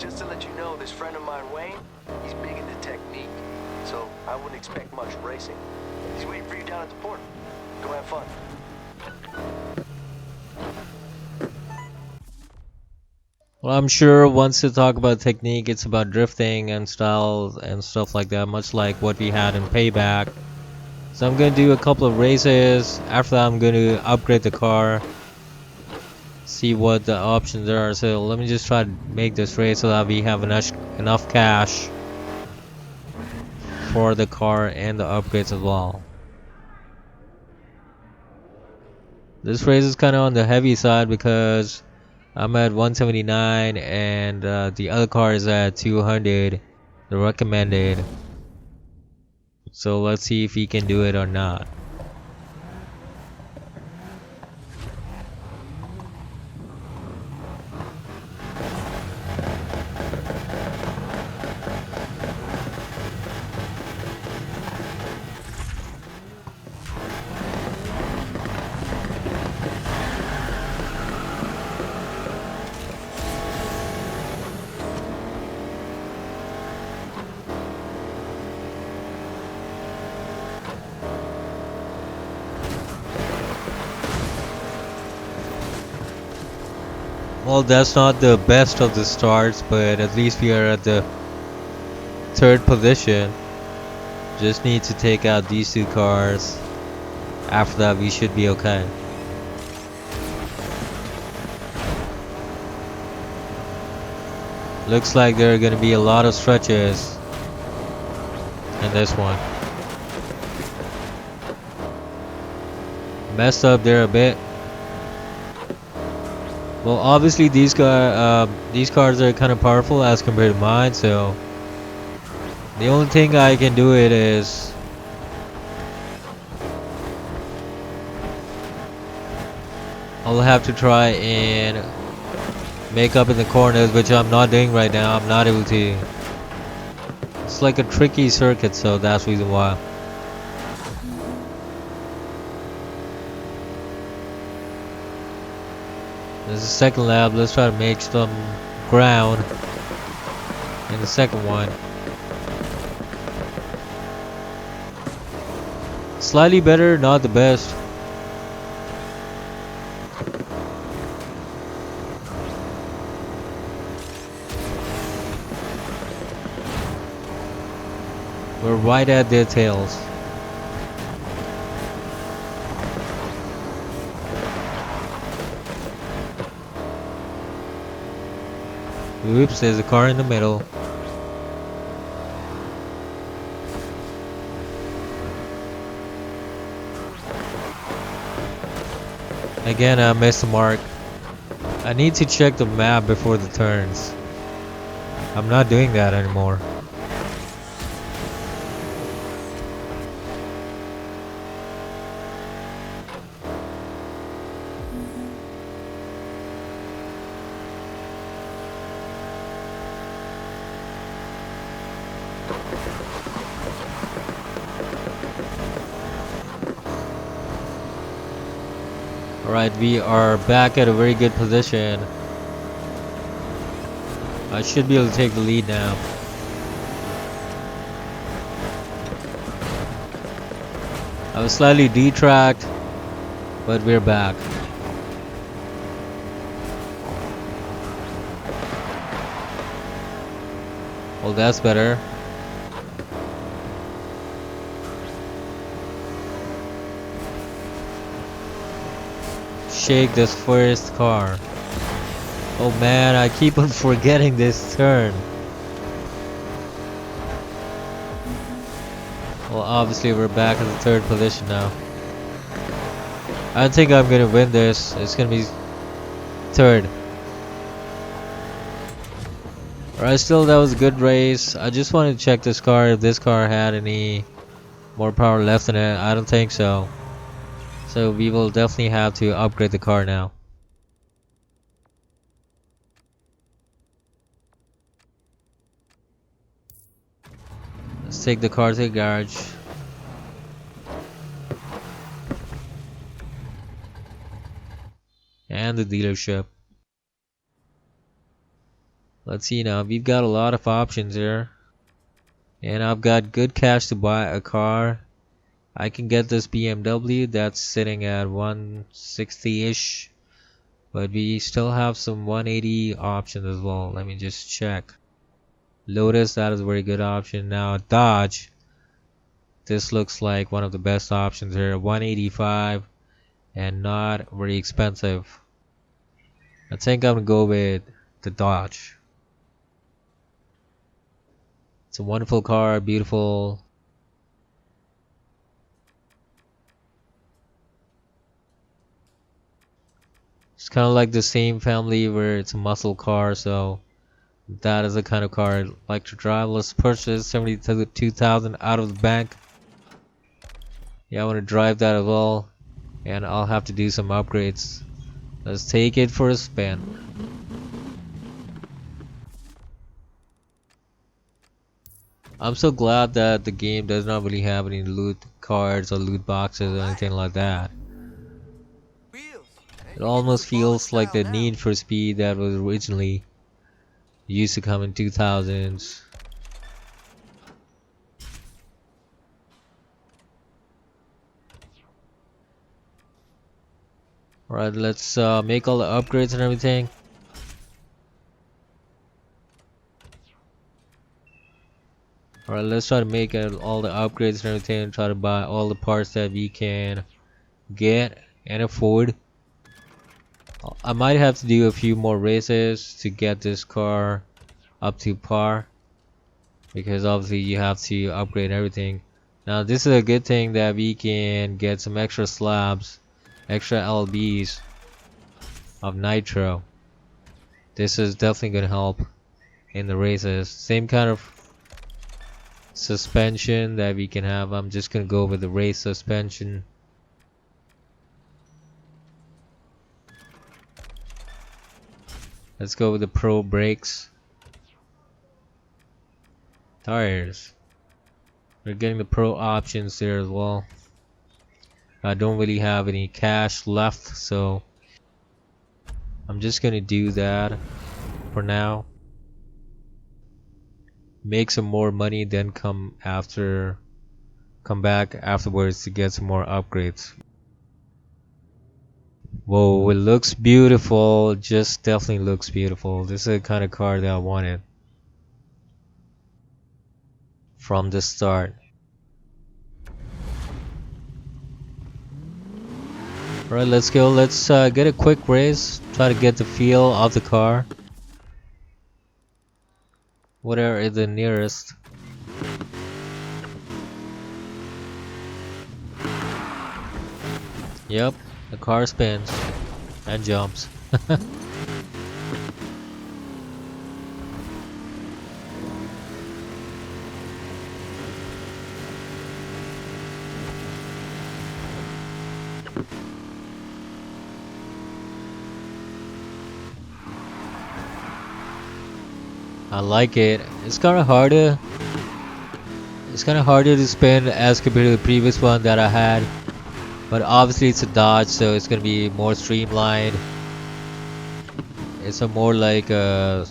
Just to let you know, this friend of mine, Wayne, he's big into technique. So I wouldn't expect much racing. He's waiting for you down at the port. Go have fun. Well, I'm sure once you talk about technique, it's about drifting and style and stuff like that, much like what we had in Payback. So I'm gonna do a couple of races. After that, I'm gonna upgrade the car, see what the options are. So let me just try to make this race so that we have enough cash for the car and the upgrades as well. This race is kind of on the heavy side because I'm at 179 and the other car is at 200, the recommended. So let's see if he can do it or not. Well, that's not the best of the starts, but at least we are at the third position. Just need to take out these two cars. After that, we should be okay. Looks like there are gonna be a lot of stretches in this one. Messed up there a bit. Well, obviously these cars are kind of powerful as compared to mine, so the only thing I can do it is I'll have to try and make up in the corners, which I'm not doing right now. I'm not able to. It's like a tricky circuit, so that's the reason why. This is the second lap. Let's try to make some ground in the second one. Slightly better, not the best. We're right at their tails. Oops, there's a car in the middle. Again, I missed the mark. I need to check the map before the turns. I'm not doing that anymore. Alright, we are back at a very good position. I should be able to take the lead now. I was slightly detracked, but we're back. Well, that's better. Shake this first car. Oh man, I keep on forgetting this turn. Well, obviously we're back in the third position now. I don't think I'm gonna win this. It's gonna be third. Alright, still that was a good race. I just wanted to check this car if this car had any more power left in it. I don't think so. So we will definitely have to upgrade the car now. Let's take the car to the garage. And the dealership. Let's see now. We've got a lot of options here. And I've got good cash to buy a car. I can get this BMW that's sitting at 160-ish. But we still have some 180 options as well. Let me just check. Lotus, that is a very good option. Now Dodge. This looks like one of the best options here. 185 and not very expensive. I think I'm gonna go with the Dodge. It's a wonderful car, beautiful. It's kind of like the same family where it's a muscle car, so that is the kind of car I'd like to drive. Let's purchase 72,000 out of the bank. Yeah, I want to drive that as well, and I'll have to do some upgrades. Let's take it for a spin. I'm so glad that the game does not really have any loot cards or loot boxes or anything like that. It almost feels like the Need for Speed that was originally used to come in 2000s. Alright, let's make all the upgrades and everything. Alright, let's try to make all the upgrades and everything and try to buy all the parts that we can get and afford. I might have to do a few more races to get this car up to par, because obviously you have to upgrade everything. Now this is a good thing that we can get some extra slabs, extra LBs of nitro. This is definitely gonna help in the races. Same kind of suspension that we can have. I'm just gonna go with the race suspension. Let's go with the pro brakes. Tires. We're getting the pro options there as well. I don't really have any cash left, so I'm just gonna do that for now. Make some more money, then come back afterwards to get some more upgrades. Whoa, it looks beautiful. Just definitely looks beautiful. This is the kind of car that I wanted from the start. Alright, let's go. Let's get a quick race. Try to get the feel of the car. Whatever is the nearest. Yep, the car spins and jumps. I like it. It's kind of harder. It's kind of harder to spin as compared to the previous one that I had. But obviously it's a Dodge, so it's gonna be more streamlined. It's a more like a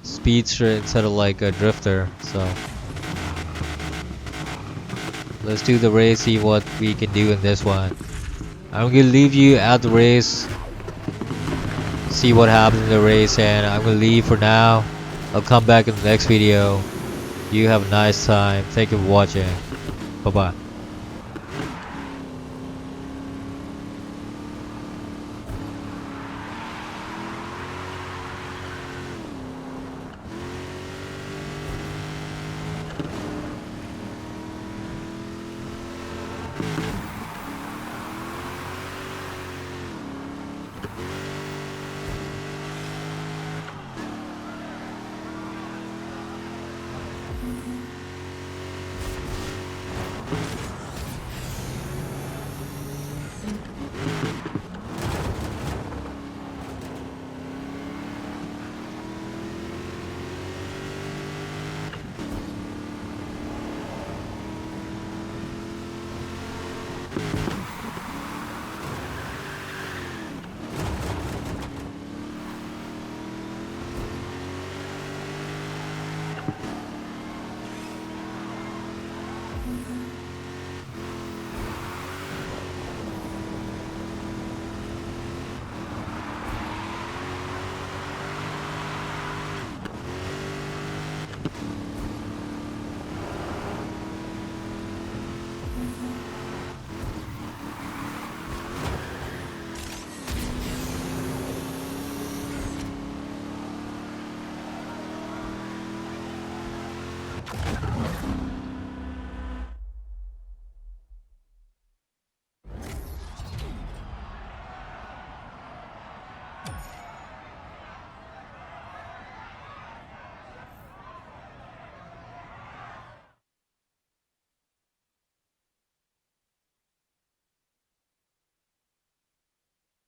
speedster instead of like a drifter. So let's do the race, see what we can do in this one. I'm gonna leave you at the race, see what happens in the race, and I'm gonna leave for now. I'll come back in the next video. You have a nice time. Thank you for watching. Bye bye.